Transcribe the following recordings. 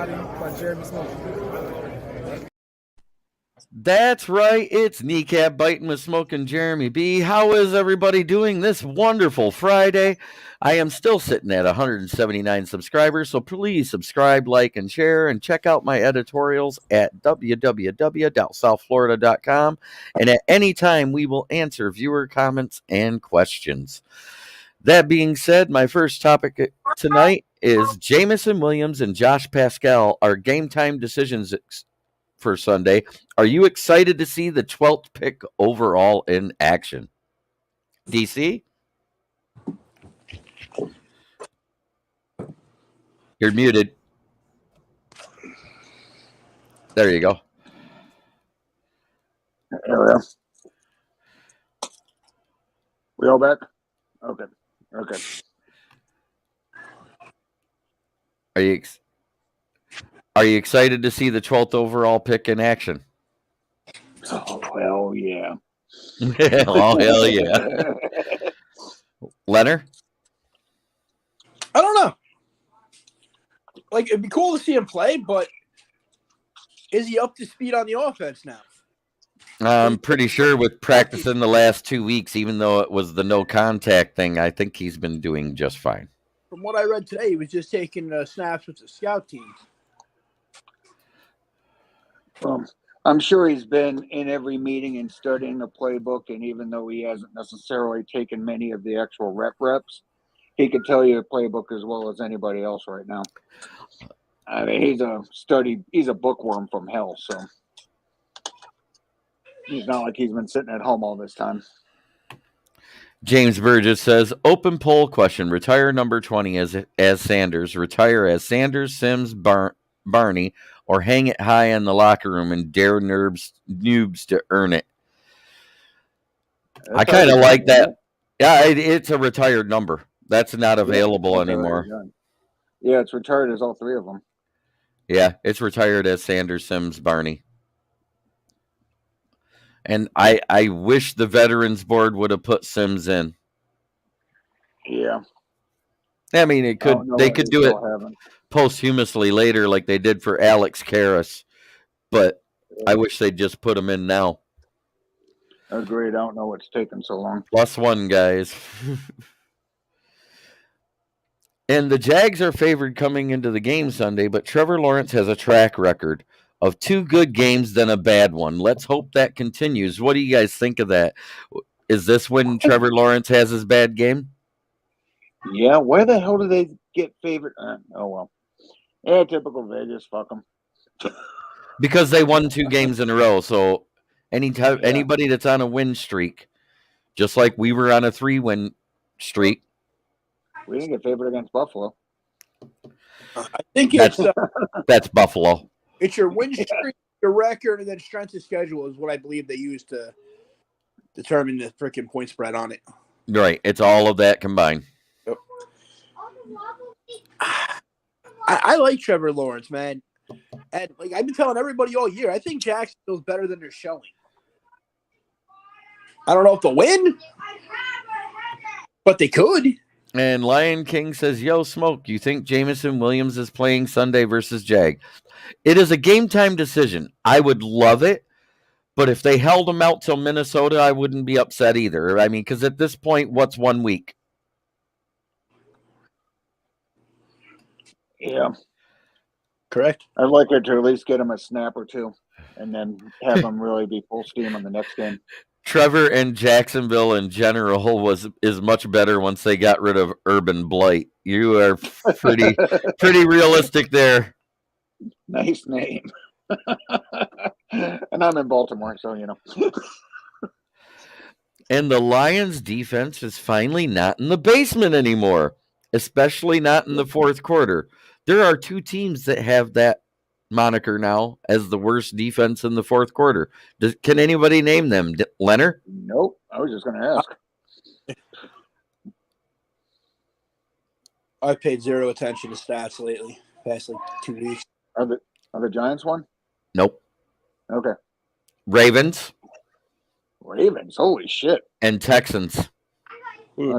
everybody by Jeremy Smokin. That's right. It's Kneecap Biting with Smokin' Jeremy B. How is everybody doing this wonderful Friday? I am still sitting at 179 subscribers, so please subscribe, like, and share, and check out my editorials at www.southflorida.com. And at any time, we will answer viewer comments and questions. That being said, my first topic tonight is Jameson Williams and Josh Paschal are game time decisions for Sunday. Are you excited to see the 12th pick overall in action? DC? You're muted. There you go. There we are. We all back? Okay. Are you excited to see the 12th overall pick in action? Oh, hell yeah. Oh, hell yeah. Leonard? I don't know. Like, it'd be cool to see him play, but is he up to speed on the offense now? I'm pretty sure with practicing the last 2 weeks, even though it was the no contact thing, I think he's been doing just fine. From what I read today, he was just taking snaps with the scout team. I'm sure he's been in every meeting and studying the playbook, and even though he hasn't necessarily taken many of the actual reps, he could tell you the playbook as well as anybody else right now. I mean, he's a bookworm from hell, so he's not like he's been sitting at home all this time. James Burgess says, open poll question, retire number 20 as Sanders, retire as Sanders, Sims, Barney, or hang it high in the locker room and dare noobs to earn it. I kind of like that. Yeah, it's a retired number. That's not available anymore. Yeah, it's retired as all three of them. Yeah, it's retired as Sanders, Sims, Barney. And I wish the Veterans Board would have put Sims in. Yeah. I mean, they could do it posthumously later like they did for Alex Karras, but I wish they'd just put him in now. Agreed. I don't know what's taking so long. +1, guys. And the Jags are favored coming into the game Sunday, but Trevor Lawrence has a track record of 2 good games, then a bad one. Let's hope that continues. What do you guys think of that? Is this when Trevor Lawrence has his bad game? Yeah, where the hell do they get favored? Oh, well. Yeah, typical Vegas. Fuck them. Because they won 2 games in a row. So anybody that's on a win streak, just like we were on a 3-win streak. We didn't get favored against Buffalo. I think that's Buffalo. It's your win streak, your record, and then strength of schedule is what I believe they use to determine the freaking point spread on it. Right. It's all of that combined. Yep. I like Trevor Lawrence, man. And like I've been telling everybody all year, I think Jacksonville's better than they're showing. I don't know if they'll win, but they could. And Lion King says, yo, Smoke, you think Jameson Williams is playing Sunday versus Jag? It is a game time decision. I would love it, but if they held him out till Minnesota, I wouldn't be upset either. I mean, because at this point, what's 1 week? Yeah. Correct. I'd like it to at least get him a snap or 2 and then have him really be full steam on the next game. Trevor and Jacksonville in general is much better once they got rid of Urban Blight. You are pretty realistic there. Nice name. And I'm in Baltimore, so you know. And the Lions defense is finally not in the basement anymore, especially not in the fourth quarter. There are 2 teams that have that moniker now as the worst defense in the fourth quarter. Can anybody name them? Leonard? Nope. I was just going to ask. I've paid zero attention to stats lately, past like 2 weeks. Are the Giants one? Nope. Okay. Ravens? Holy shit. And Texans.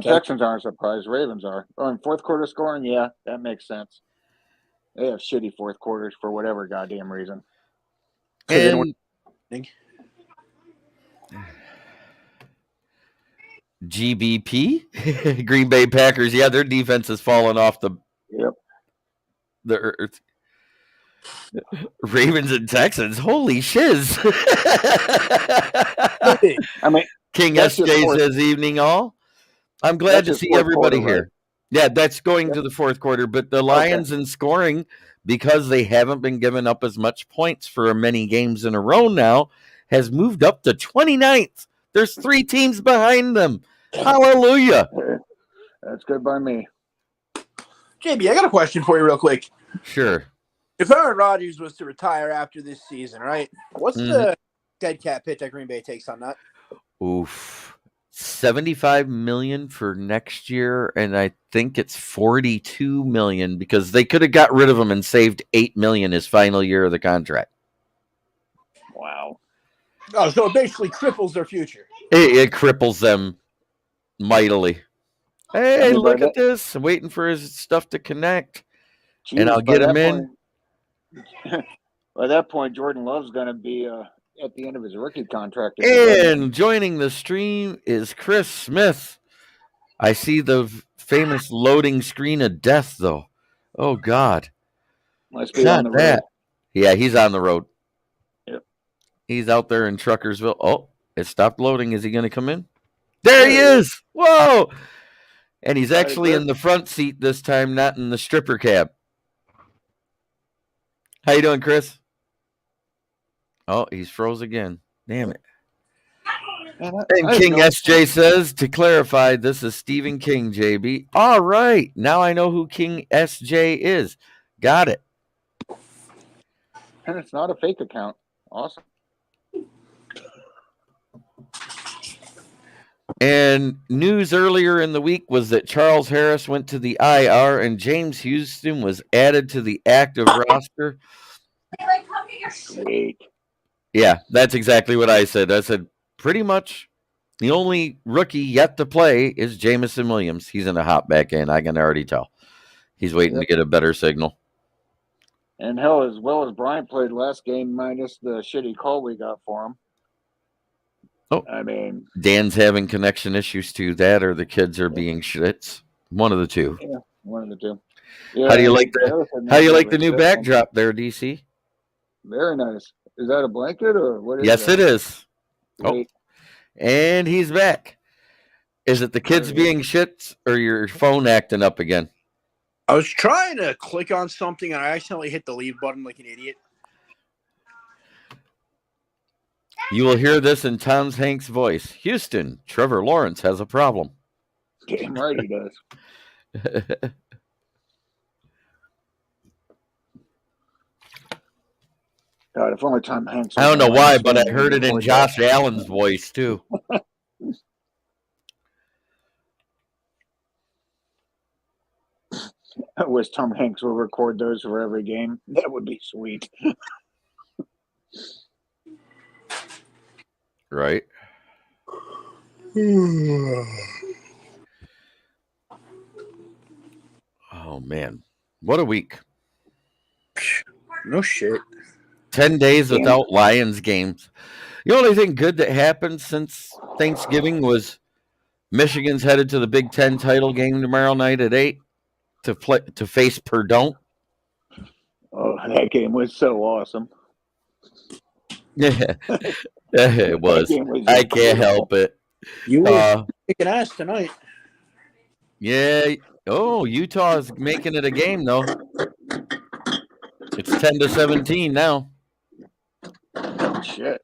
Texans aren't surprised. Ravens are. Oh, in fourth quarter scoring, yeah, that makes sense. They have shitty fourth quarters for whatever goddamn reason. They And GBP, Green Bay Packers, yeah, their defense has fallen off the earth. Ravens and Texans, holy shiz. I mean, King SJ says, evening all. I'm glad to see everybody here. Right? Yeah, that's going to the fourth quarter, but the Lions in scoring, because they haven't been giving up as much points for many games in a row now, has moved up to 29th. There's 3 teams behind them. Hallelujah. That's good by me. JB, I got a question for you real quick. Sure. If Aaron Rodgers was to retire after this season, right, what's the dead cap hit that Green Bay takes on that? Oof. $75 million for next year, and I think it's $42 million because they could have got rid of him and saved $8 million his final year of the contract. Wow. Oh, so it basically cripples their future. It cripples them mightily. Hey, look at this. I'm waiting for his stuff to connect. Jeez, and I'll get him in. By that point, Jordan Love's going to be at the end of his rookie contract. And joining the stream is Chris Smith. I see the famous loading screen of death, though. Oh, God. Must be on the road. Yeah, he's on the road. Yep. He's out there in Truckersville. Oh, it stopped loading. Is he going to come in? There he is. Whoa. And he's actually in the front seat this time, not in the stripper cab. How you doing, Chris? Oh, he's froze again. Damn it. And King SJ says, to clarify, this is Stephen King, JB. All right. Now I know who King SJ is. Got it. And it's not a fake account. Awesome. And news earlier in the week was that Charles Harris went to the IR and James Houston was added to the active roster. Sweet. Yeah, that's exactly what I said. I said pretty much the only rookie yet to play is Jameson Williams. He's in a hop back in. I can already tell. He's waiting to get a better signal. And hell, as well as Brian played last game, minus the shitty call we got for him. Oh, I mean, Dan's having connection issues too. That or the kids are being shits. One of the two. Yeah, one of the two. Yeah, how do you like the new backdrop there, DC? Very nice. Is that a blanket or what is Yes, that? It is. Great. Oh, and he's back. Is it the kids being shits or your phone acting up again? I was trying to click on something and I accidentally hit the leave button like an idiot. You will hear this in Tom Hanks' voice. Houston, Trevor Lawrence has a problem. Damn right he does. God, if only Tom Hanks. I don't know why, but I heard it in Josh Allen's voice too. I wish Tom Hanks would record those for every game. That would be sweet. Right. Oh, man. What a week. No shit. 10 days without Lions games. The only thing good that happened since Thanksgiving was Michigan's headed to the Big Ten title game tomorrow night at 8 to face Purdue. Oh, that game was so awesome. Yeah, it was. I can't help it. You were kicking ass tonight. Yeah. Oh, Utah's making it a game, though. It's 10-17 now. Shit.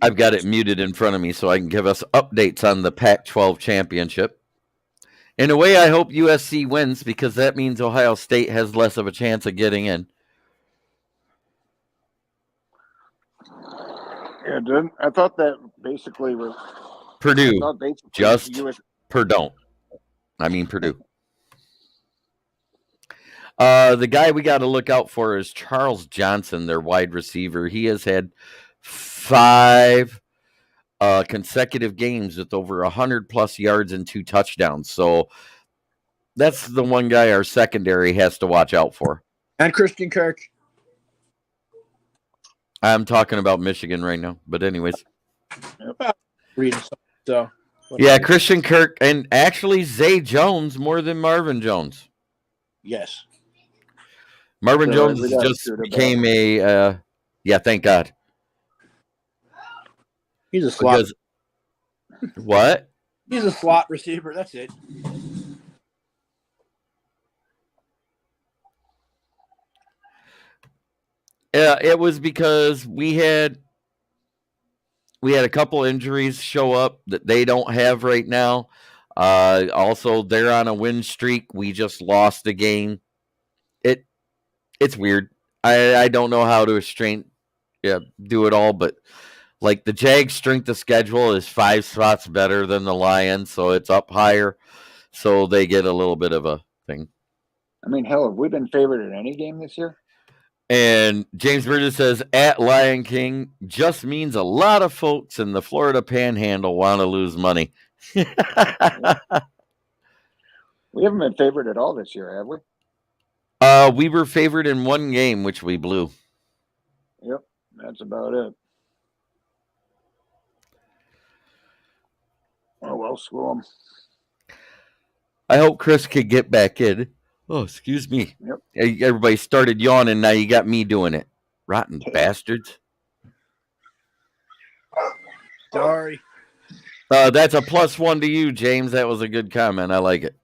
I've got it muted in front of me so I can give us updates on the Pac-12 championship. In a way, I hope USC wins because that means Ohio State has less of a chance of getting in. Yeah, dude. I thought that basically was Purdue. Just Purdue. I mean Purdue. The guy we got to look out for is Charles Johnson, their wide receiver. He has had 5 consecutive games with over 100-plus yards and 2 touchdowns. So That's the one guy our secondary has to watch out for. And Christian Kirk. I'm talking about Michigan right now. But anyways. Reading something, so. Yeah, Christian Kirk and actually Zay Jones more than Marvin Jones. Yes. Marvin Jones just became a thank God. He's a slot. What? He's a slot receiver. That's it. Yeah, it was because we had a couple injuries show up that they don't have right now. Also, they're on a win streak. We just lost a game. It's weird. I don't know how to do it all, but like the Jags' strength of schedule is 5 spots better than the Lions, so it's up higher. So they get a little bit of a thing. I mean, hell, have we been favored in any game this year? And James Bridges says, at Lion King just means a lot of folks in the Florida Panhandle want to lose money. We haven't been favored at all this year, have we? We were favored in one game, which we blew. Yep, that's about it. Oh, well, screw them. I hope Chris could get back in. Oh, excuse me. Yep. Everybody started yawning. Now you got me doing it. Rotten bastards. Sorry. That's a +1 to you, James. That was a good comment. I like it.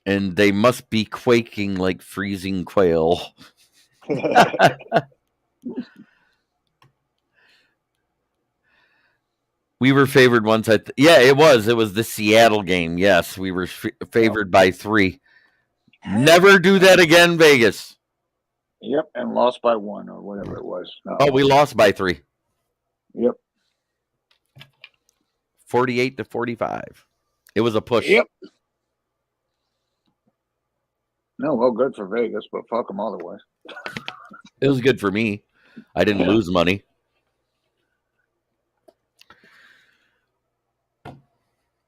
And they must be quaking like freezing quail. We were favored once. It was. It was the Seattle game. Yes, we were favored by 3. Never do that again, Vegas. Yep, and lost by 1 or whatever it was. No. Oh, we lost by 3. Yep. 48-45. It was a push. Yep. No, well, good for Vegas, but fuck them otherwise. It was good for me. I didn't lose money.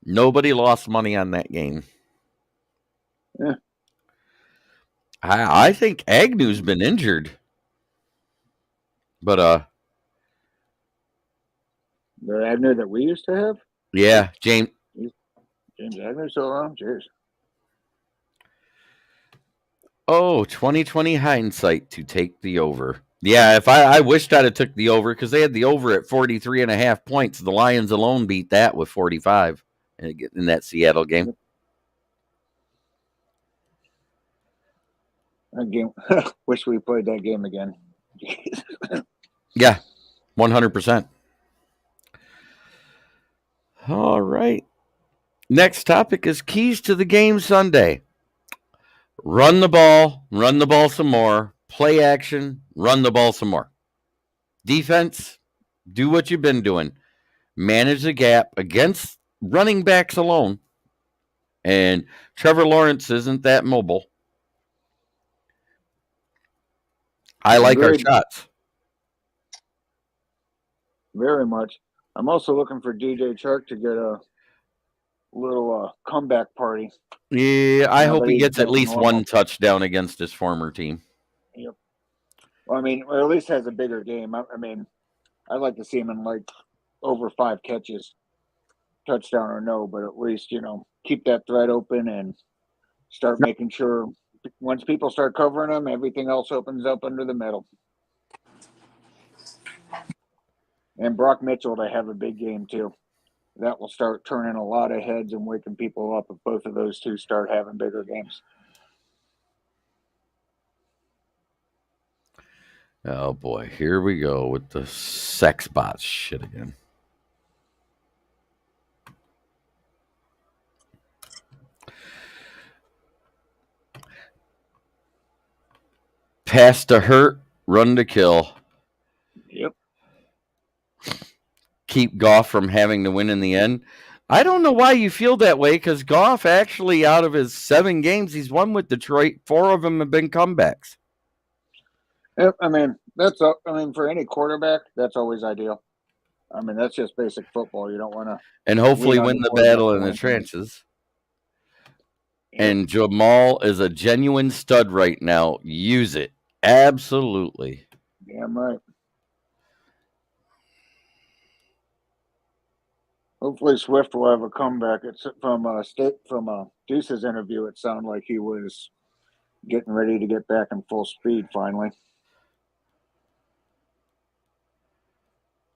Nobody lost money on that game. Yeah. I think Agnew's been injured. But the Agnew that we used to have? Yeah, James Agnew still around? Cheers. Oh, 2020 hindsight to take the over. Yeah, if I wished I'd have took the over because they had the over at 43.5 points. The Lions alone beat that with 45 in that Seattle game. That game. Wish we played that game again. Yeah, 100%. All right. Next topic is keys to the game Sunday. Run the ball some more. Play action, run the ball some more. Defense, do what you've been doing. Manage the gap against running backs alone. And Trevor Lawrence isn't that mobile. I like our shots. Very much. I'm also looking for DJ Chark to get a little comeback party. Yeah, I hope he gets at least one touchdown against his former team. Yep. Well, I mean, or at least has a bigger game. I mean, I'd like to see him in like over 5 catches, touchdown or no, but at least, keep that thread open and start making sure once people start covering him, everything else opens up under the middle. And Brock Mitchell to have a big game too. That will start turning a lot of heads and waking people up if both of those two start having bigger games. Oh boy, here we go with the sex bot shit again. Pass to hurt, run to kill. Yep. Keep Goff from having to win in the end. I don't know why you feel that way, because Goff actually, out of his 7 games he's won with Detroit, 4 of them have been comebacks. Yep, I mean, for any quarterback, that's always ideal. I mean, that's just basic football. You don't want to. And hopefully win the battle in the trenches. And Jamal is a genuine stud right now. Use it. Absolutely. Damn right. Hopefully Swift will have a comeback. It's from Deuce's interview. It sounded like he was getting ready to get back in full speed finally.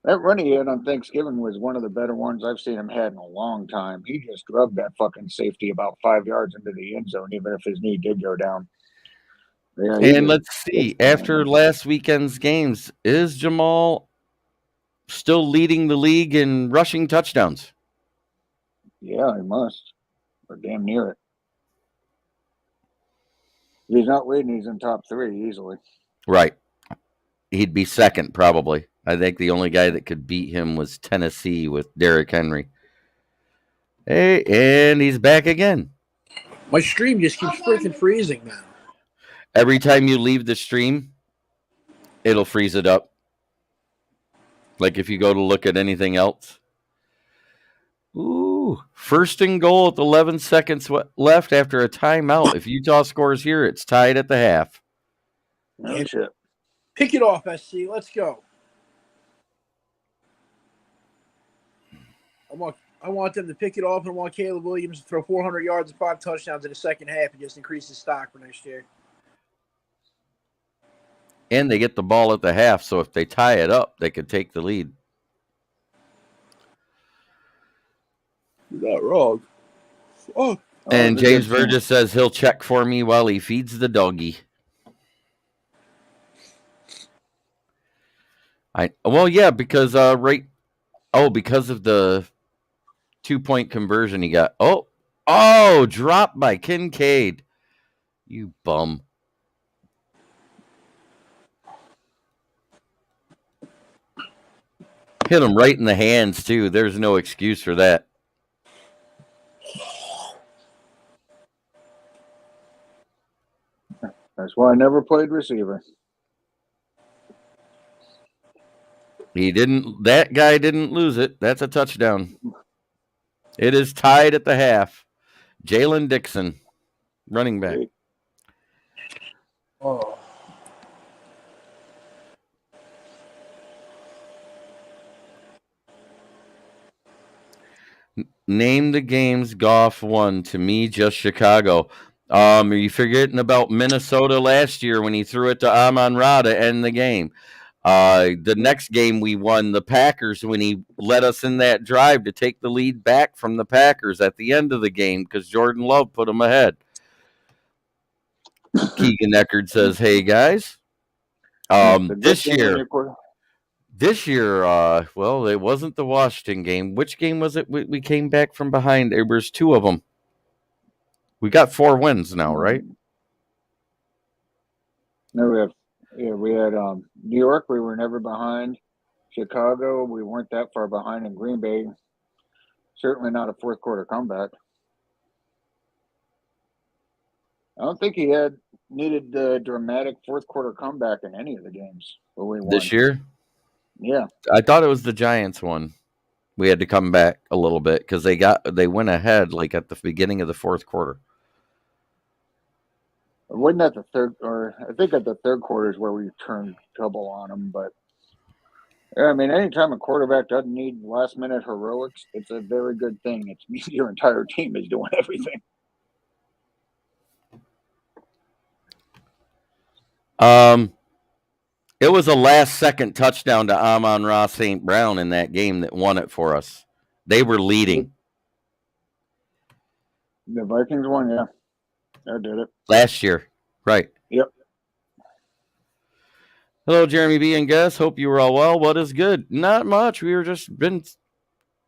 That run he had on Thanksgiving was one of the better ones I've seen him had in a long time. He just drubbed that fucking safety about 5 yards into the end zone, even if his knee did go down. Yeah, And let's see, after last weekend's games, is Jamal still leading the league in rushing touchdowns? Yeah, he must. Or damn near it. If he's not leading, he's in top 3 easily. Right. He'd be second, probably. I think the only guy that could beat him was Tennessee with Derrick Henry. Hey, and he's back again. My stream just keeps freaking freezing now. Every time you leave the stream, it'll freeze it up. Like if you go to look at anything else. Ooh, 1st and goal with 11 seconds left after a timeout. If Utah scores here, it's tied at the half. Oh, shit. Pick it off, SC. Let's go. I want them to pick it off, and I want Caleb Williams to throw 400 yards and 5 touchdowns in the second half and just increase his stock for next year. And they get the ball at the half, so if they tie it up, they could take the lead. You're not wrong. Oh. And James Burgess says he'll check for me while he feeds the doggy. Because because of the 2-point conversion he got. Dropped by Kincaid. You bum. Hit him right in the hands, too. There's no excuse for that. That's why I never played receiver. That guy didn't lose it. That's a touchdown. It is tied at the half. Jalen Dixon, running back. Oh. Name the games Goff won. To me, just Chicago. Are you forgetting about Minnesota last year when he threw it to Amon-Ra to end the game? The next game we won, the Packers, when he led us in that drive to take the lead back from the Packers at the end of the game because Jordan Love put them ahead. Keegan Eckerd says, hey, guys. This year, it wasn't the Washington game. Which game was it? We came back from behind. There was 2 of them. We got 4 wins now, right? No, we had New York. We were never behind. Chicago, we weren't that far behind. In Green Bay, certainly not a fourth quarter comeback. I don't think he needed the dramatic fourth quarter comeback in any of the games where we won. This year? Yeah. I thought it was the Giants one. We had to come back a little bit because they went ahead like at the beginning of the fourth quarter. Wasn't that the third, or I think at the third quarter is where we turned trouble on them. But I mean, anytime a quarterback doesn't need last minute heroics, it's a very good thing. It means your entire team is doing everything. It was a last-second touchdown to Amon-Ra St. Brown in that game that won it for us. They were leading. The Vikings won, yeah. I did it. Last year, right. Yep. Hello, Jeremy B. and guests. Hope you were all well. What is good? Not much. We were just been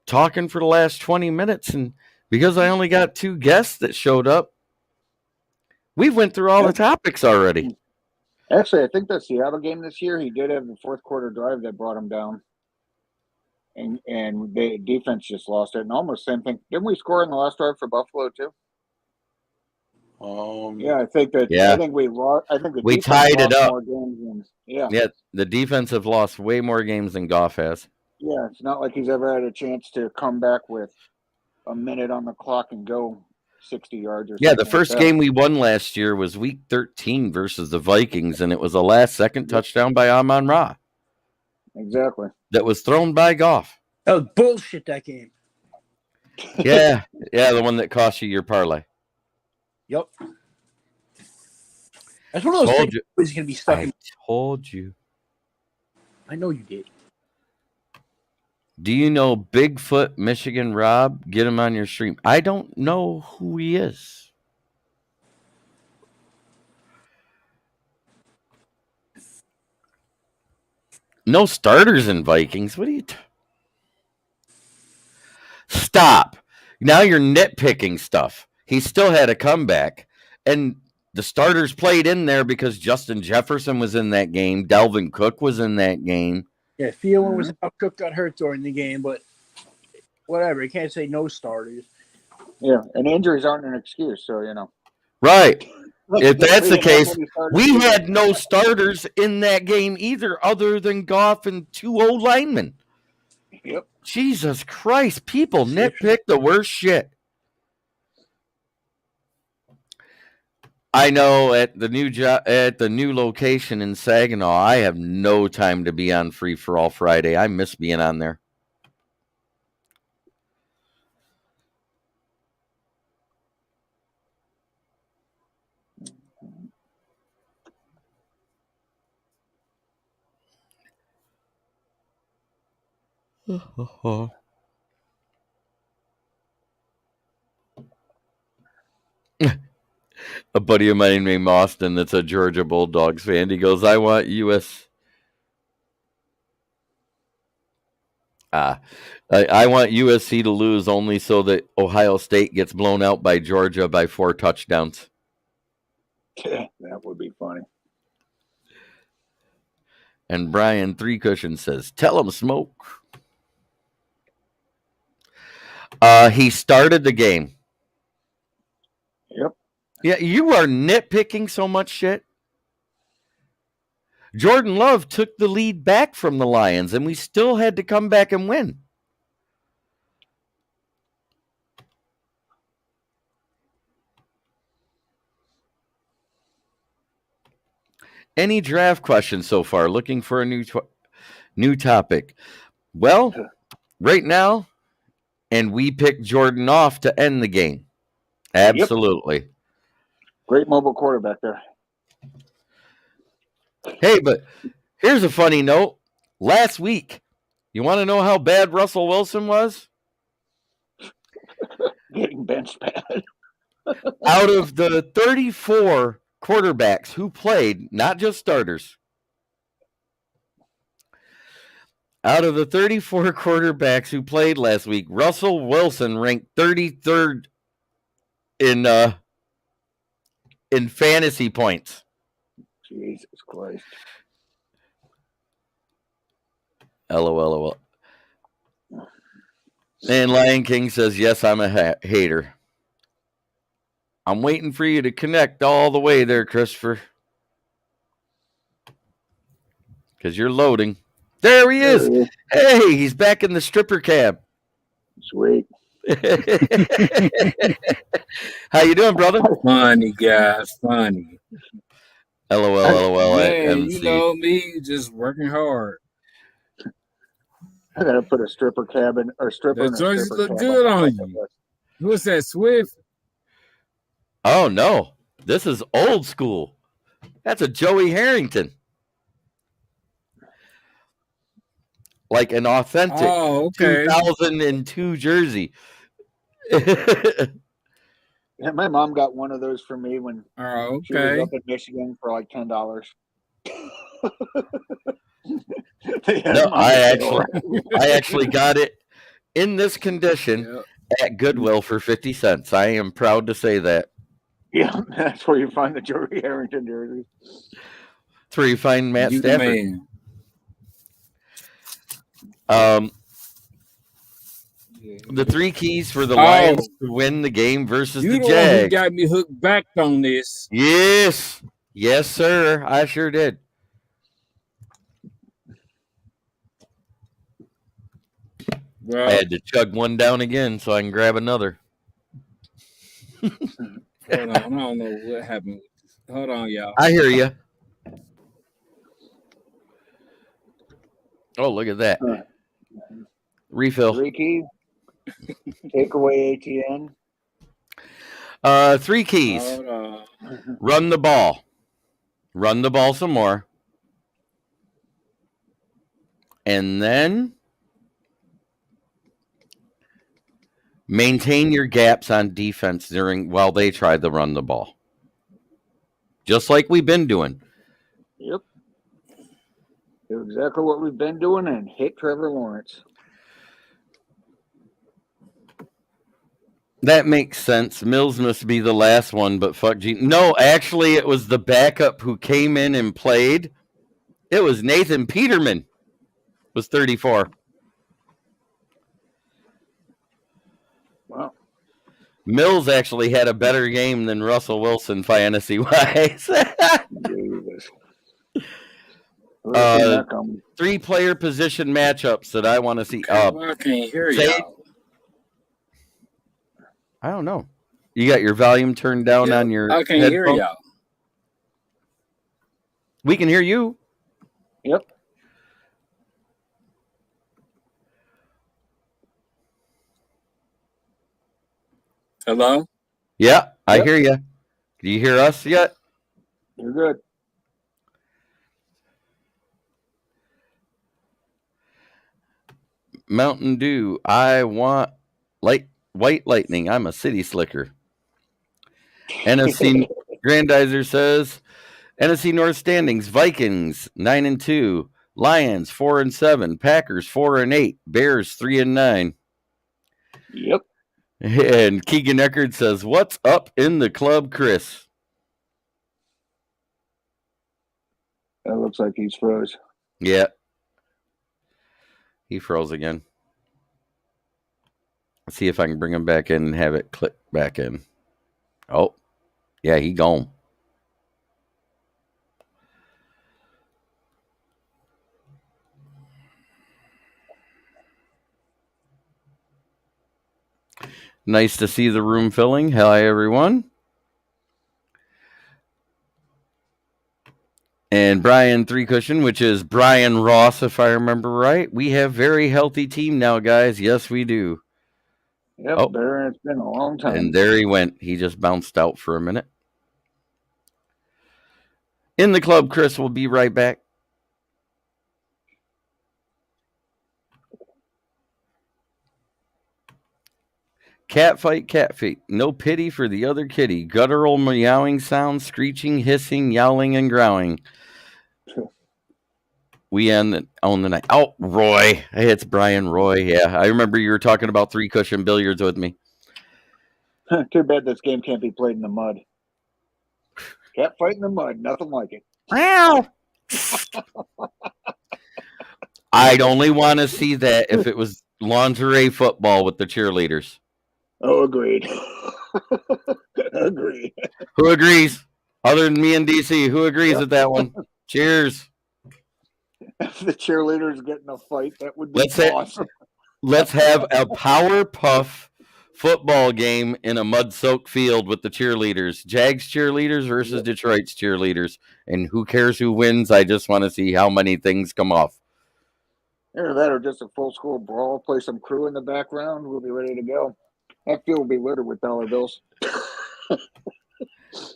talking for the last 20 minutes, and because I only got 2 guests that showed up, we went through all the topics already. Actually, I think the Seattle game this year, he did have the fourth quarter drive that brought him down. And the defense just lost it. And almost same thing. Didn't we score in the last drive for Buffalo too? I think that. Yeah. I think we lost. I think we tied it up. More games than, the defense have lost way more games than Goff has. Yeah, it's not like he's ever had a chance to come back with a minute on the clock and go 60 yards or Yeah, something. the first like that. game we won last year was Week 13 versus the Vikings, and it was a last-second touchdown by Amon-Ra Exactly. that was thrown by Goff. That was bullshit, that game. Yeah, the one that cost you your parlay. Yep. That's one of those things that's going to be stuck in. Told you. I know you did. Do you know Bigfoot Michigan Rob? Get him on your stream. I don't know who he is. No starters in Vikings. What are you? Stop. Now you're nitpicking stuff. He still had a comeback. And the starters played in there because Justin Jefferson was in that game. Dalvin Cook was in that game. Yeah, Thielen was out. Cook got hurt during the game, but whatever. You can't say no starters. Yeah, and injuries aren't an excuse, so, you know. Right. If that's the case, we had no starters in that game either other than Goff and 2 old linemen. Yep. Jesus Christ, people nitpick the worst shit. I know at the new location in Saginaw, I have no time to be on Free for All Friday. I miss being on there. A buddy of mine named Austin that's a Georgia Bulldogs fan. He goes, I want I want USC to lose only so that Ohio State gets blown out by Georgia by 4 touchdowns. That would be funny. And Brian Three Cushions says, tell him Smoke. He started the game. Yep. Yeah, you are nitpicking so much shit. Jordan Love took the lead back from the Lions, and we still had to come back and win. Any draft questions so far? Looking for a new topic. Well, right now, and we picked Jordan off to end the game. Absolutely. Yep. Great mobile quarterback there. Hey, but here's a funny note. Last week, you want to know how bad Russell Wilson was? Getting benched bad. Out of the 34 quarterbacks who played, not just starters, out of the 34 quarterbacks who played last week, Russell Wilson ranked 33rd in fantasy points. Jesus Christ. LOL. And Lion King says, yes, I'm a hater. I'm waiting for you to connect all the way there, Christopher. Because you're loading. There he is. Hey, he's back in the stripper cab. Sweet. How you doing, brother? Funny, guys. Funny. LOL. Man, you know me, just working hard. I gotta put a stripper cabin or stripper. The choices look good on you. Who's that, Swift? Oh no, this is old school. That's a Joey Harrington, like an authentic 2002 jersey. Yeah, my mom got one of those for me when she was up in Michigan for like $10. No, I actually got it in this condition at Goodwill for 50 cents. I am proud to say that. Yeah, that's where you find the Joey Harrington jerseys. That's where you find Matt Stafford. The 3 keys for the Lions to win the game versus the Jags. You got me hooked back on this. Yes, sir. I sure did. Well, I had to chug one down again so I can grab another. Hold on, I don't know what happened. Hold on, y'all. I hear you. Oh, look at that. Refill. 3 keys. Take away ATN. 3 keys. Hold on. Run the ball. Run the ball some more. And then maintain your gaps on defense while they try to run the ball. Just like we've been doing. Yep. Do exactly what we've been doing and hit Trevor Lawrence. That makes sense. Mills must be the last one, but fuck Gene. No, actually, it was the backup who came in and played. It was Nathan Peterman. Was 34. Wow. Mills actually had a better game than Russell Wilson fantasy-wise. Jesus. 3-player position matchups that I want to see. I can't hear y'all. I don't know. You got your volume turned down on your I can't hear y'all. We can hear you. Yep. Hello? Yeah, I hear you. Do you hear us yet? You're good. Mountain Dew. I want white lightning. I'm a city slicker. NFC Grandizer says NFC North standings: Vikings 9-2, Lions 4-7, Packers 4-8, Bears 3-9. Yep. And Keegan Eckerd says, "What's up in the club, Chris?" That looks like he's froze. Yeah. He froze again. Let's see if I can bring him back in and have it click back in. Oh, yeah, he gone. Nice to see the room filling. Hi, everyone. And Brian Three Cushion, which is Brian Ross, if I remember right. We have very healthy team now, guys. Yes, we do. Yep, it's been a long time. And there he went. He just bounced out for a minute. In the club, Chris will be right back. Cat fight. No pity for the other kitty. Guttural meowing sounds, screeching, hissing, yowling, and growling. We own the night. Oh, Roy. Hey, it's Brian Roy. Yeah, I remember you were talking about 3 cushion billiards with me. Too bad this game can't be played in the mud. Cat fight in the mud. Nothing like it. Wow. I'd only want to see that if it was lingerie football with the cheerleaders. Oh, agreed. Agreed. Who agrees? Other than me and DC, who agrees with that one? Cheers. If the cheerleaders get in a fight, that would be awesome. Let's have a Powerpuff football game in a mud-soaked field with the cheerleaders. Jags cheerleaders versus Detroit's cheerleaders. And who cares who wins? I just want to see how many things come off. Either that or just a full school brawl, play some crew in the background. We'll be ready to go. That field will be littered with dollar bills.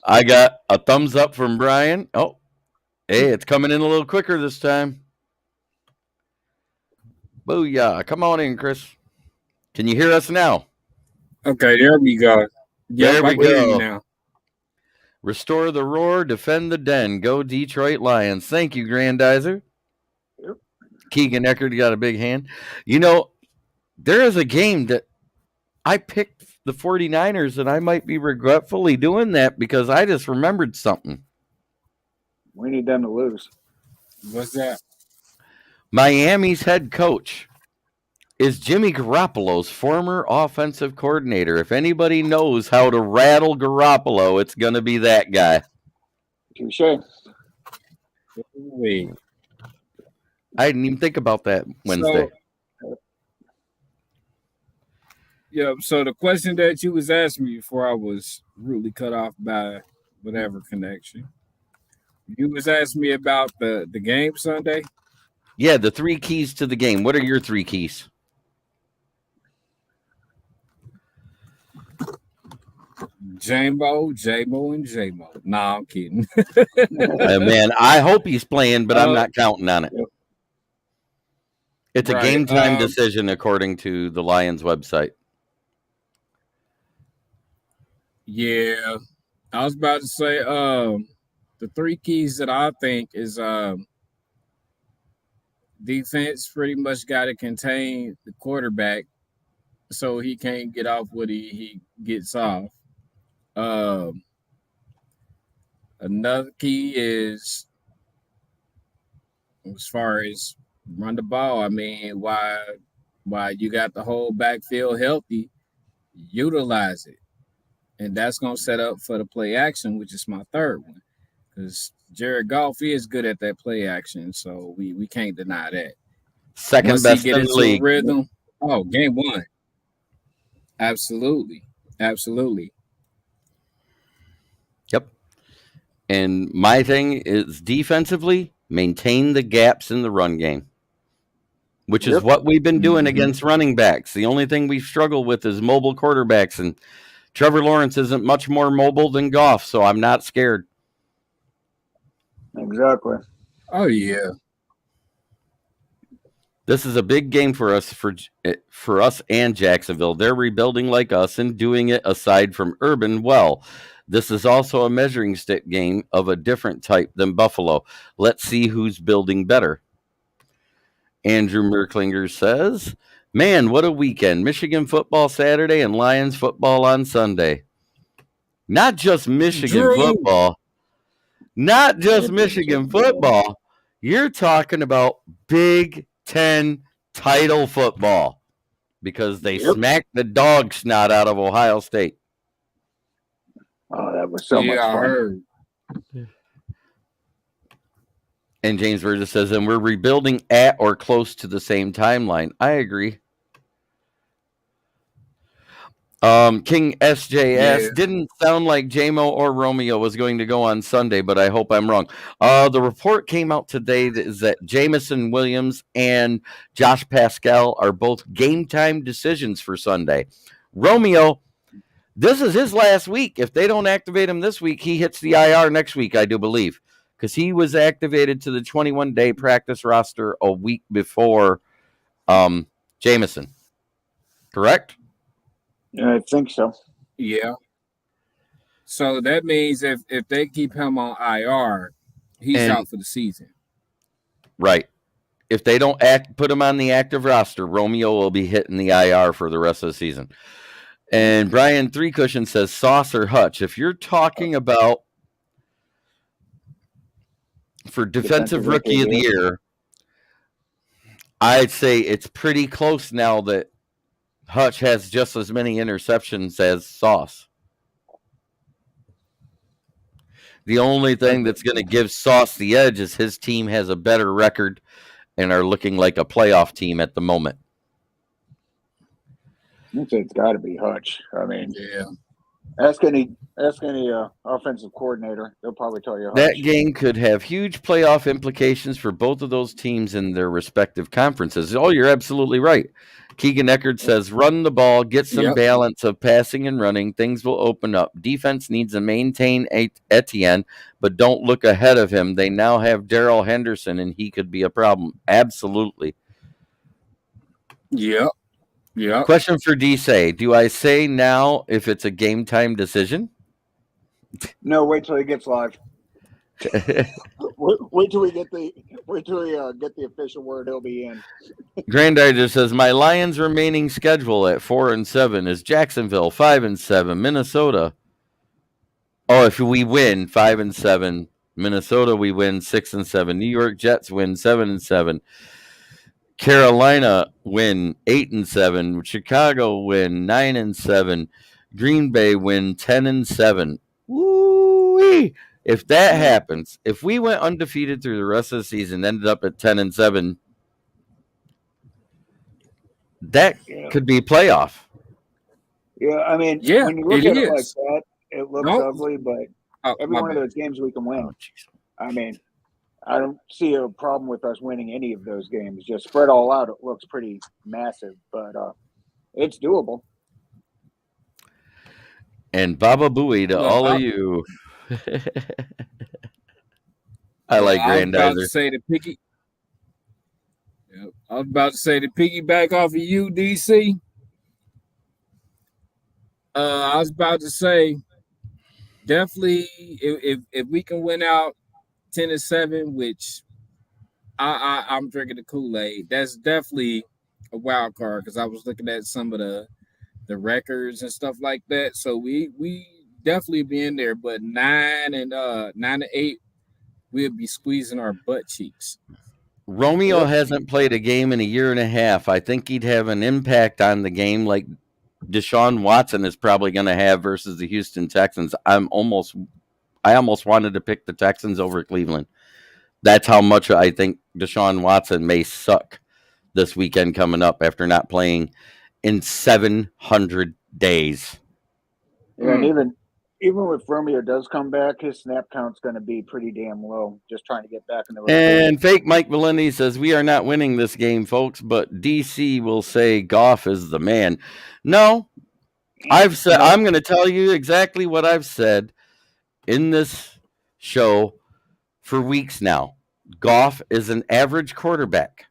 I got a thumbs up from Brian. Oh, hey, it's coming in a little quicker this time. Booyah. Come on in, Chris. Can you hear us now? Okay, there we go. There we go. Now. Restore the roar, defend the den. Go Detroit Lions. Thank you, Grandizer. Yep. Keegan Eckerd got a big hand. You know, there is a game that I picked the 49ers, and I might be regretfully doing that because I just remembered something. We need them to lose. What's that? Miami's head coach is Jimmy Garoppolo's former offensive coordinator. If anybody knows how to rattle Garoppolo, it's going to be that guy. Touché. Wait. I didn't even think about that Wednesday. Yeah. So the question that you was asking me before I was rudely cut off by whatever connection, you was asking me about the game Sunday. Yeah, the 3 keys to the game. What are your 3 keys? J-Mo, and J-Mo. Nah, I'm kidding. Man, I hope he's playing, but I'm not counting on it. It's a Right. game time decision according to the Lions website. Yeah. I was about to say the 3 keys that I think is defense pretty much got to contain the quarterback so he can't get off what he gets off. Another key is as far as run the ball. I mean, why you got the whole backfield healthy, utilize it. And that's going to set up for the play action, which is my third one. Because Jared Goff is good at that play action, so we can't deny that. Second Once best he get in the into league. a rhythm, game 1. Absolutely. Yep. And my thing is defensively, maintain the gaps in the run game, which is what we've been doing against running backs. The only thing we struggle with is mobile quarterbacks, and Trevor Lawrence isn't much more mobile than Goff, so I'm not scared. Exactly. Oh, yeah. This is a big game for us and Jacksonville. They're rebuilding like us and doing it aside from Urban well. This is also a measuring stick game of a different type than Buffalo. Let's see who's building better. Andrew Merklinger says, man, what a weekend. Michigan football Saturday and Lions football on Sunday. Not just Michigan football. Not just Michigan football. You're talking about Big Ten title football because they smacked the dog snot out of Ohio State. Oh, that was so much fun. I heard. And James Burgess says, and we're rebuilding at or close to the same timeline. I agree. King SJS didn't sound like J-Mo or Romeo was going to go on Sunday, but I hope I'm wrong. The report came out today that Jameson Williams and Josh Paschal are both game time decisions for Sunday. Romeo, this is his last week. If they don't activate him this week, he hits the IR next week, I do believe, because he was activated to the 21-day practice roster a week before Jameson. Correct? Yeah, I think so. Yeah. So that means if they keep him on IR, he's out for the season. Right. If they don't put him on the active roster, Romeo will be hitting the IR for the rest of the season. And Brian Three Cushion says Sauce or Hutch. If you're talking about for defensive rookie of the year, I'd say it's pretty close now that Hutch has just as many interceptions as Sauce. The only thing that's going to give Sauce the edge is his team has a better record and are looking like a playoff team at the moment. I think it's got to be Hutch. I mean, ask any offensive coordinator; they'll probably tell you Hutch. That game could have huge playoff implications for both of those teams in their respective conferences. Oh, you're absolutely right. Keegan Eckert says, run the ball, get some balance of passing and running. Things will open up. Defense needs to maintain Etienne, but don't look ahead of him. They now have Darrell Henderson, and he could be a problem. Absolutely. Yeah. Question for D-Say. Do I say now if it's a game time decision? No, wait till he gets live. wait till we get the official word he'll be in. Grandizer says my Lions remaining schedule at 4-7 is Jacksonville 5-7, Minnesota. Oh, if we win 5-7, Minnesota we win 6-7, New York Jets win 7-7, Carolina win 8-7, Chicago win 9-7, Green Bay win 10-7. Woo-wee! If that happens, if we went undefeated through the rest of the season, ended up at 10-7, that could be playoff. Yeah, I mean, Yeah, when you look it at it like is. that, it looks No, ugly, but every my one of bad. those games we can win. Oh, jeez. I mean, I don't see a problem with us winning any of those games. Just spread all out. It looks pretty massive, but it's doable. And Baba Booey to Look, all of you. I look, like I was about to Grandizer. say the picky. Yep, I was about to say the piggyback off of you, DC. I was about to say definitely if we can win out 10-7, which I'm drinking the Kool-Aid, that's definitely a wild card because I was looking at some of the records and stuff like that. So we definitely be in there, but 9-8, we'll be squeezing our butt cheeks. Romeo Yep. hasn't played a game in a year and a half. I think he'd have an impact on the game like Deshaun Watson is probably going to have versus the Houston Texans. I almost wanted to pick the Texans over Cleveland. That's how much I think Deshaun Watson may suck this weekend coming up after not playing in 700 days. Yeah, and even if Romeo does come back, his snap count's going to be pretty damn low. Just trying to get back in the rotation. And fake Mike Valenti says, we are not winning this game, folks, but DC will say Goff is the man. No, I've said, I'm going to tell you exactly what I've said in this show for weeks now. Goff is an average quarterback.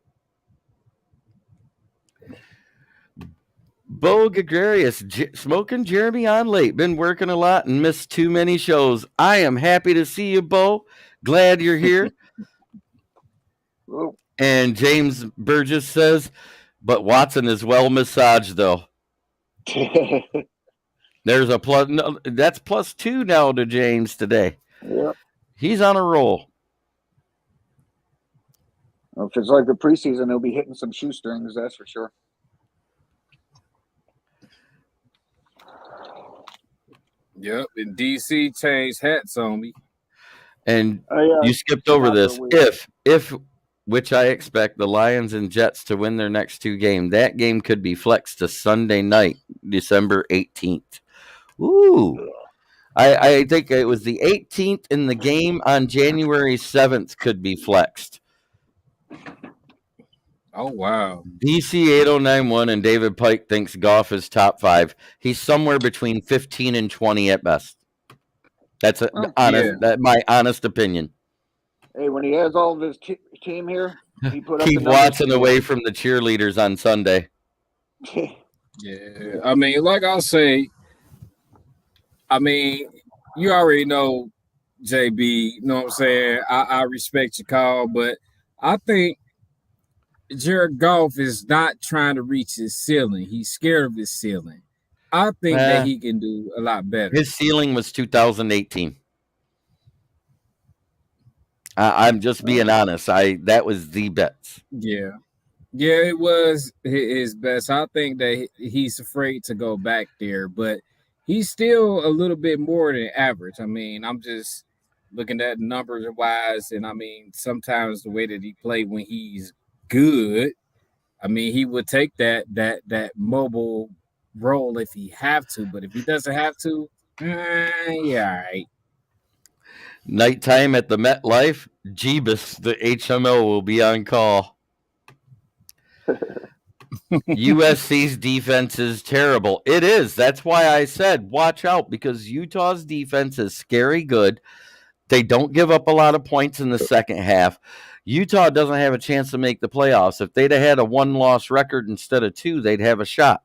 Bo Gregarious, Smokin Jeremy on late. Been working a lot and missed too many shows. I am happy to see you, Bo. Glad you're here. And James Burgess says, but Watson is well massaged, though. There's a plus. No, that's +2 now to James today. Yep. He's on a roll. Well, if it's like the preseason, he'll be hitting some shoestrings, that's for sure. Yep, and DC changed hats on me. And you skipped over this. If which I expect the Lions and Jets to win their next two games, that game could be flexed to Sunday night, December 18th. Ooh. I think it was the 18th, and the game on January 7th could be flexed. Oh, wow. DC 8091 and David Pike thinks Goff is top 5. He's somewhere between 15 and 20 at best. That's my honest opinion. Hey, when he has all of his team here, he put up Keep Watson away from the cheerleaders on Sunday. Yeah, I mean, like I'll say, I mean, you already know, JB, you know what I'm saying? I respect your call, but I think Jared Goff is not trying to reach his ceiling. He's scared of his ceiling. I think that he can do a lot better. His ceiling was 2018. I'm just being honest. That was the best. Yeah, it was his best. I think that he's afraid to go back there, but he's still a little bit more than average. I mean, I'm just looking at numbers wise, and I mean, sometimes the way that he played when he's good, I mean, he would take that mobile role if he have to, but if he doesn't have to, yeah, all right. Nighttime at the MetLife, Jeebus, the HMO, will be on call. USC's defense is terrible. It is. That's why I said watch out, because Utah's defense is scary good. They don't give up a lot of points in the second half. Utah doesn't have a chance to make the playoffs. If they'd have had a 1-loss record instead of 2, they'd have a shot.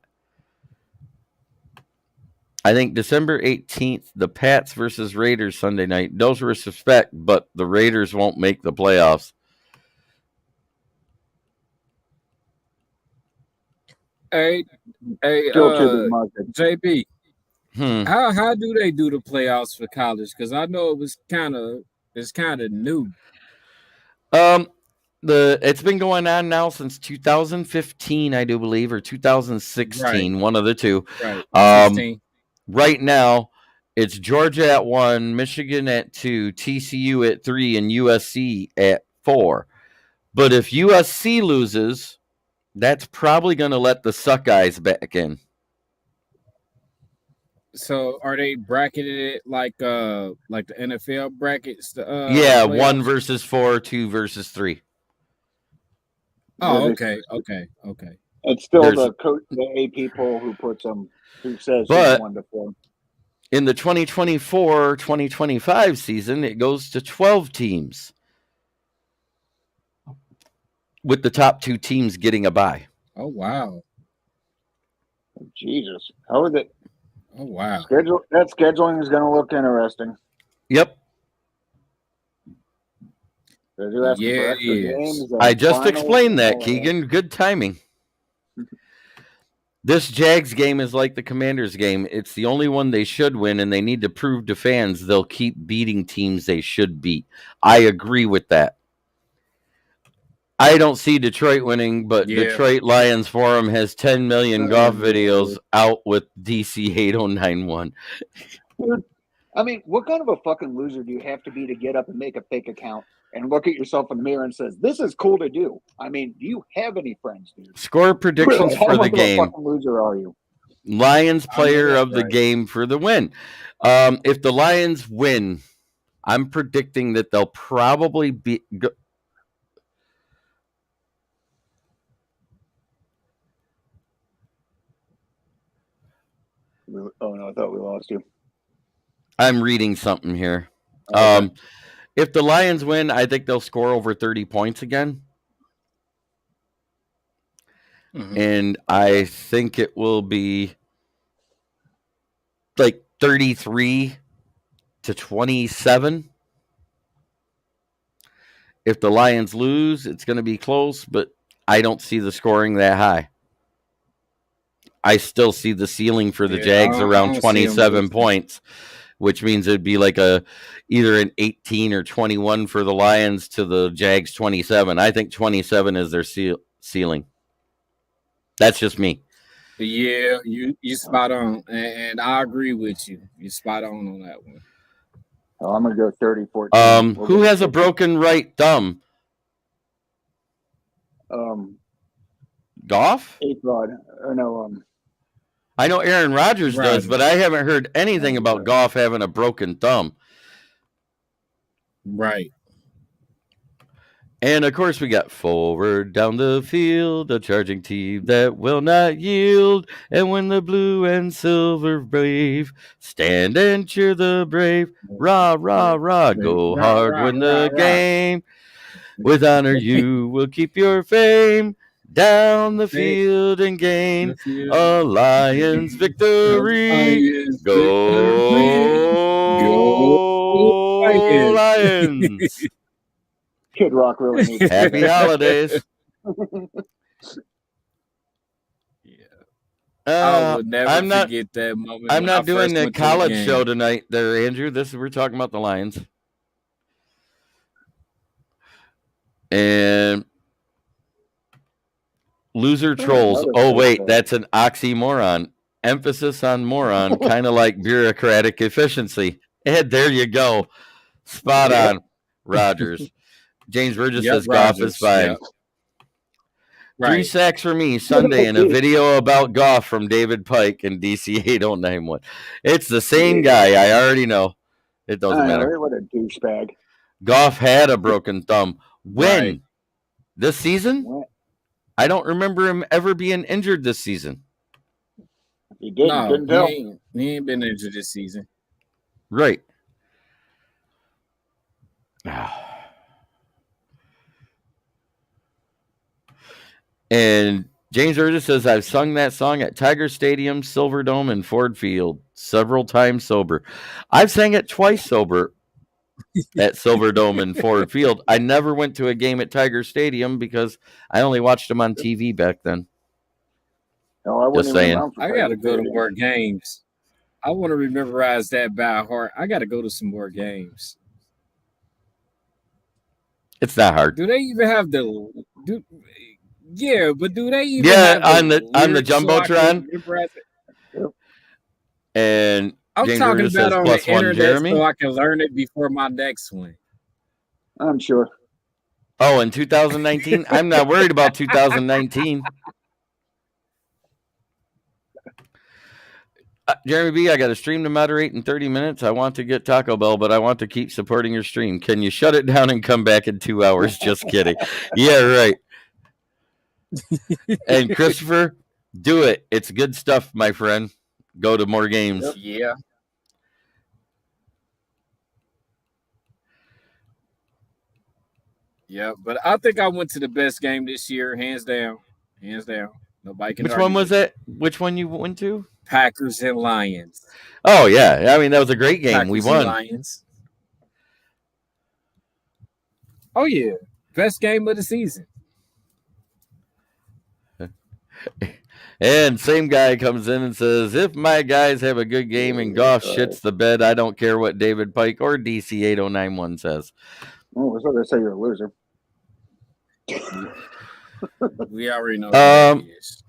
I think December 18th, the Pats versus Raiders Sunday night. No disrespect, but the Raiders won't make the playoffs. Hey, JB, how do they do the playoffs for college? Because I know it's kind of new. It's been going on now since 2015, I do believe, or 2016, one of the two. Right. Right now, it's Georgia at 1, Michigan at 2, TCU at 3, and USC at 4. But if USC loses, that's probably going to let the Suckeyes back in. So are they bracketed it like the NFL brackets? Yeah, The 1 playoffs? versus 4, 2 versus 3. Oh, Yeah, okay. it's still There's the coach, the AP poll who puts them, who says who's but 1 to 4. in the 2024-2025 season, it goes to 12 teams, with the top 2 teams getting a bye. Oh wow. Jesus, how is it? Oh wow. That scheduling is going to look interesting. Yep. Because you're asking for Yeah, it extra is. games. I and just finals explained and that, all Keegan. Good timing. This Jags game is like the Commanders game. It's the only one they should win, and they need to prove to fans they'll keep beating teams they should beat. I agree with that. I don't see Detroit winning, but Yeah. Detroit Lions Forum has 10 million golf videos out with DC 8091. Dude, I mean, what kind of a fucking loser do you have to be to get up and make a fake account and look at yourself in the mirror and says, "This is cool to do"? I mean, do you have any friends, dude? Score predictions Really, how for the much of a game. fucking loser are you? Lions player that's of the right. game for the win. If the Lions win, I'm predicting that they'll probably be. Oh no, I thought we lost you. I'm reading something here. Okay. If the Lions win, I think they'll score over 30 points again. Mhm. And I think it will be like 33-27. If the Lions lose, it's going to be close, but I don't see the scoring that high. I still see the ceiling for the Jags I around don't see 'em 27 losing. points, which means it'd be like either an 18 or 21 for the Lions to the Jags 27. I think 27 is their ceiling. That's just me. Yeah, you spot on, and I agree with you. You spot on that one. Oh, I'm gonna go 30-14. Who has a broken right thumb? Goff? A-Rod. Or no, I know Aaron Rodgers does, Rodgers. but I haven't heard anything about Goff having a broken thumb. Right. And of course, we got forward down the field, a charging team that will not yield. And when the blue and silver brave stand and cheer the brave, rah, rah, rah, go Rah, hard, rah, win rah, the rah. game. With honor, you will keep your fame down the field and gain a Lions victory. Go Lions! Kid Rock really needs Happy holidays. I would never I'm not forget that moment. I'm when I not doing first the went to the college game. show tonight there, Andrew. We're talking about the Lions. And loser trolls. Oh, wait, that's an oxymoron. Emphasis on moron, kind of like bureaucratic efficiency. And there you go. Spot on, Rodgers. James Burgess says Goff is fine. Yep. 3 sacks for me Sunday and a video about Goff from David Pike and DC 8091. It's the same guy. I already know. It doesn't matter. What a douchebag. Goff had a broken thumb. When? Right. This season? What? I don't remember him ever being injured this season. He didn't. No, Couldn't tell. he ain't been injured this season. Right. And James Burgess says, I've sung that song at Tiger Stadium, Silverdome, and Ford Field several times sober. I've sang it twice sober at Silverdome and Ford Field. I never went to a game at Tiger Stadium because I only watched them on TV back then. No, I Just saying. I got to go to more games. I want to memorize that by heart. I got to go to some more games. It's not hard. Do they even have Yeah, but do they even Yeah, have on the Jumbotron? And I'm James talking Burgess about says on +1, the internet Jeremy. so I can learn it before my next one. I'm sure. Oh, in 2019? I'm not worried about 2019. Jeremy B, I got a stream to moderate in 30 minutes. I want to get Taco Bell, but I want to keep supporting your stream. Can you shut it down and come back in 2 hours? Just kidding. Yeah, right. And Christopher, do it. It's good stuff, my friend. Go to more games. Yeah. Yeah, but I think I went to the best game this year, hands down. Hands down. Nobody can Which argue one was with that? Which one you went to? Packers and Lions. Oh, yeah. I mean, that was a great game. Packers We won. and Lions. Oh, yeah. Best game of the season. And same guy comes in and says, if my guys have a good game and Goff shits the bed, I don't care what David Pike or DC 8091 says. Oh, I was going to say you're a loser. We already know who that is.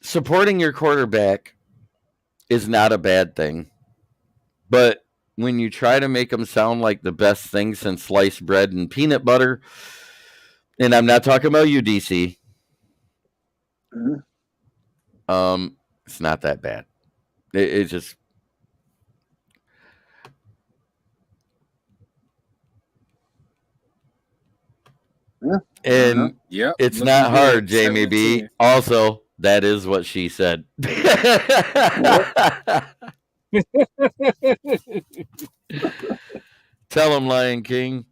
Supporting your quarterback is not a bad thing. But when you try to make them sound like the best thing since sliced bread and peanut butter, and I'm not talking about you, DC, it's not that bad. It just... And it's not hard, Jamie B. Also, that is what she said. Tell him, Lion King.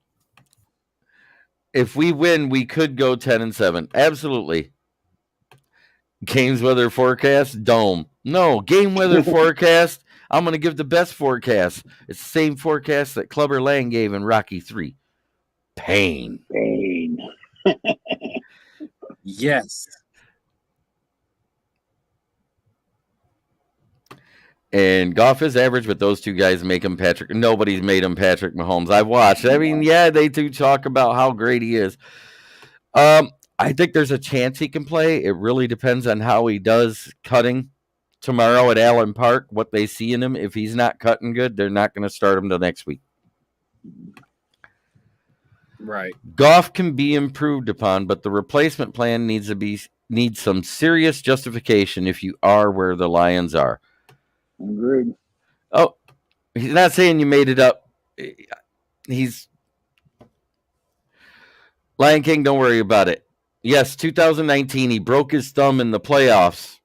If we win, we could go 10-7. Absolutely. Games weather forecast, dome. No, game weather forecast. I'm going to give the best forecast. It's the same forecast that Clubber Lang gave in Rocky 3. Pain. Yes. And Goff is average, but those two guys make him Patrick. Nobody's made him Patrick Mahomes. I've watched. I mean, yeah, they do talk about how great he is. I think there's a chance he can play. It really depends on how he does cutting tomorrow at Allen Park, what they see in him. If he's not cutting good, they're not going to start him till next week. Right. Goff can be improved upon, but the replacement plan needs some serious justification if you are where the Lions are. Agreed. Oh, he's not saying you made it up. He's Lion King, don't worry about it. Yes, 2019, he broke his thumb in the playoffs.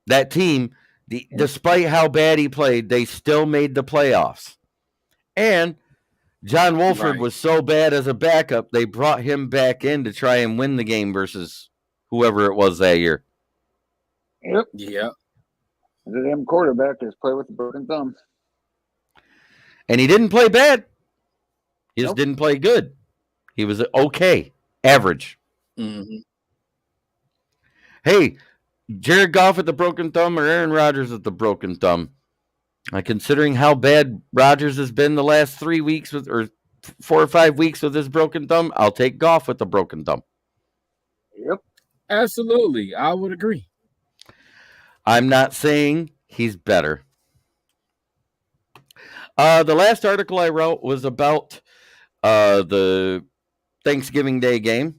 That team, despite how bad he played, they still made the playoffs. And John Wolford was so bad as a backup, they brought him back in to try and win the game versus whoever it was that year. Yep. Yep. The damn quarterback is play with a broken thumb. And he didn't play bad. He just didn't play good. He was okay, average. Mm-hmm. Hey, Jared Goff with the broken thumb or Aaron Rodgers with the broken thumb? Considering how bad Rodgers has been the last 3 weeks or 4 or 5 weeks with his broken thumb, I'll take Goff with the broken thumb. Yep. Absolutely. I would agree. I'm not saying he's better. The last article I wrote was about the Thanksgiving Day game.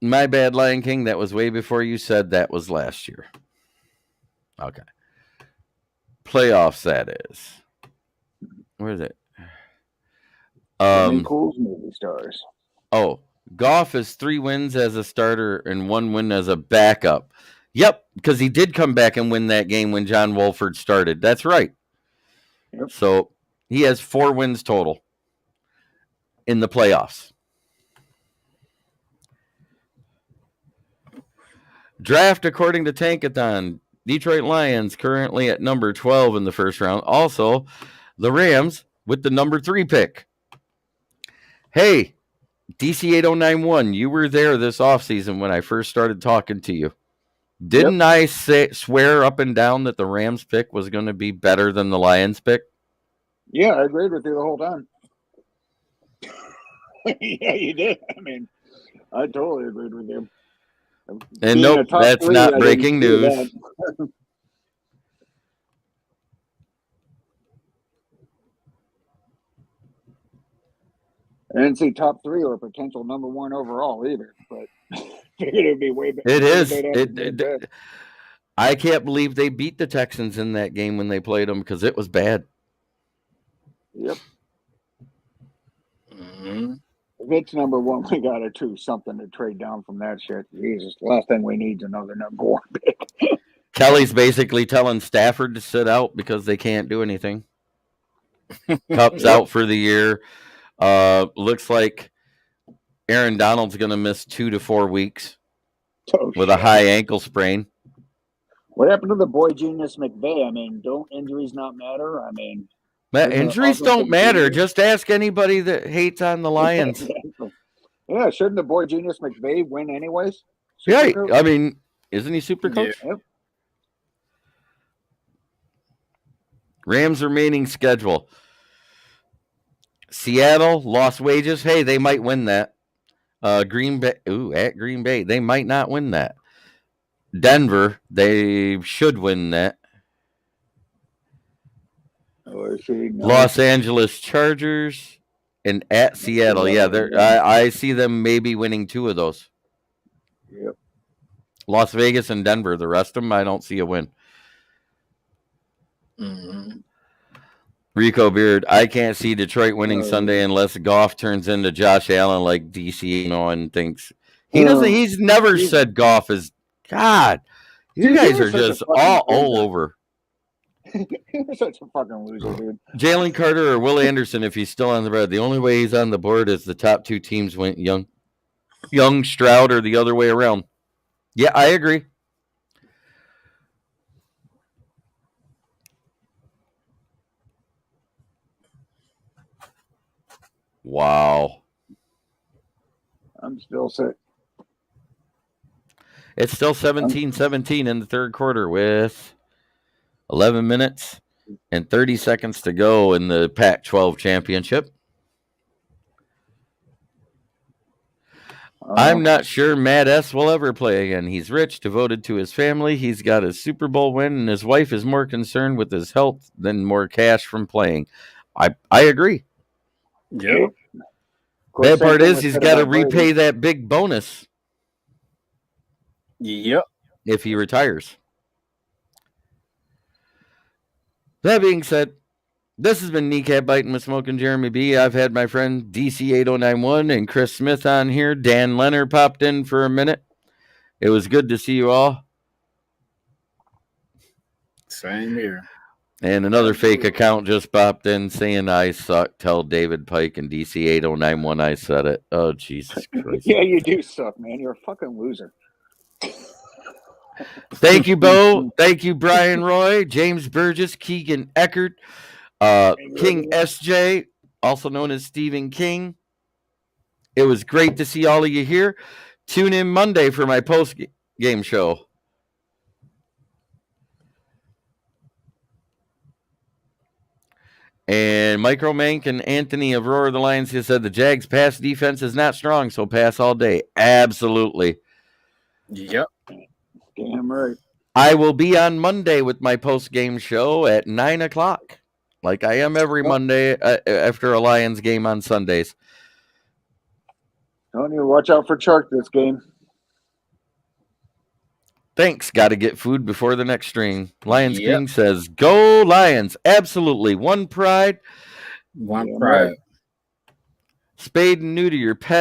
My bad, Lion King. That was way before you said that was last year. Okay. Playoffs, that is. Where is it? Cool's movie stars. Oh, Goff is 3 wins as a starter and 1 win as a backup. Yep, because he did come back and win that game when John Wolford started. That's right. Yep. So he has 4 wins total in the playoffs. Draft according to Tankathon. Detroit Lions currently at number 12 in the first round. Also, the Rams with the number 3 pick. Hey, DC8091, you were there this offseason when I first started talking to you. Didn't I swear up and down that the Rams pick was going to be better than the Lions pick? Yeah, I agreed with you the whole time. Yeah, you did. I mean, I totally agreed with you. And nope, that's not breaking news. I didn't see top 3 or potential number 1 overall either, but figured it'd be way better. It is. I can't believe they beat the Texans in that game when they played them because it was bad. Yep. Mm-hmm. If it's number 1, we got to do something to trade down from that shit. Jesus, the last thing we need is another number 1 pick. Kelly's basically telling Stafford to sit out because they can't do anything. Cup's out for the year. Looks like Aaron Donald's going to miss 2 to 4 weeks with a high ankle sprain. What happened to the boy genius McVay? I mean, don't injuries not matter? I mean, injuries don't matter. Just ask anybody that hates on the Lions. Yeah, shouldn't the boy genius McVay win anyways? Yeah, I mean, isn't he super coach? Yep. Rams remaining schedule. Seattle, lost wages. Hey, they might win that. Green Bay, at Green Bay, they might not win that. Denver, they should win that. Los Angeles Chargers and at Seattle. Yeah, I see them maybe winning 2 of those. Yep. Las Vegas and Denver. The rest of them, I don't see a win. Mm-hmm. Rico Beard, I can't see Detroit winning Sunday unless Goff turns into Josh Allen like DC and thinks he doesn't. He's never said Goff is God. You guys are just all over. You're such a fucking loser, dude. Jalen Carter or Will Anderson, if he's still on the board. The only way he's on the board is the top 2 teams went young Stroud or the other way around. Yeah, I agree. Wow. I'm still sick. It's still 17-17 in the third quarter with 11 minutes and 30 seconds to go in the Pac-12 championship. I'm not sure Matt S. will ever play again. He's rich, devoted to his family. He's got a Super Bowl win, and his wife is more concerned with his health than more cash from playing. I agree. Yep. Bad part is he's got to repay that big bonus. Yep. If he retires. That being said, this has been Kneecap Biting with Smokin' Jeremy B. I've had my friend DC8091 and Chris Smith on here. Dan Leonard popped in for a minute. It was good to see you all. Same here. And another fake account just popped in saying I suck. Tell David Pike and DC8091 I said it. Oh, Jesus Christ. Yeah, you do suck, man. You're a fucking loser. Thank you, Bo. Thank you, Brian Roy, James Burgess, Keegan Eckert, King SJ, also known as Stephen King. It was great to see all of you here. Tune in Monday for my post-game show. And Micro Mank and Anthony of Roar of the Lions has said the Jags' pass defense is not strong, so pass all day. Absolutely. Yep. Damn right. I will be on Monday with my post-game show at 9 o'clock, like I am every Monday after a Lions game on Sundays. Don't you watch out for Chark this game. Thanks. Got to get food before the next string. Lions King says, go Lions. Absolutely. One pride. One pride. Spayed and neuter your pet.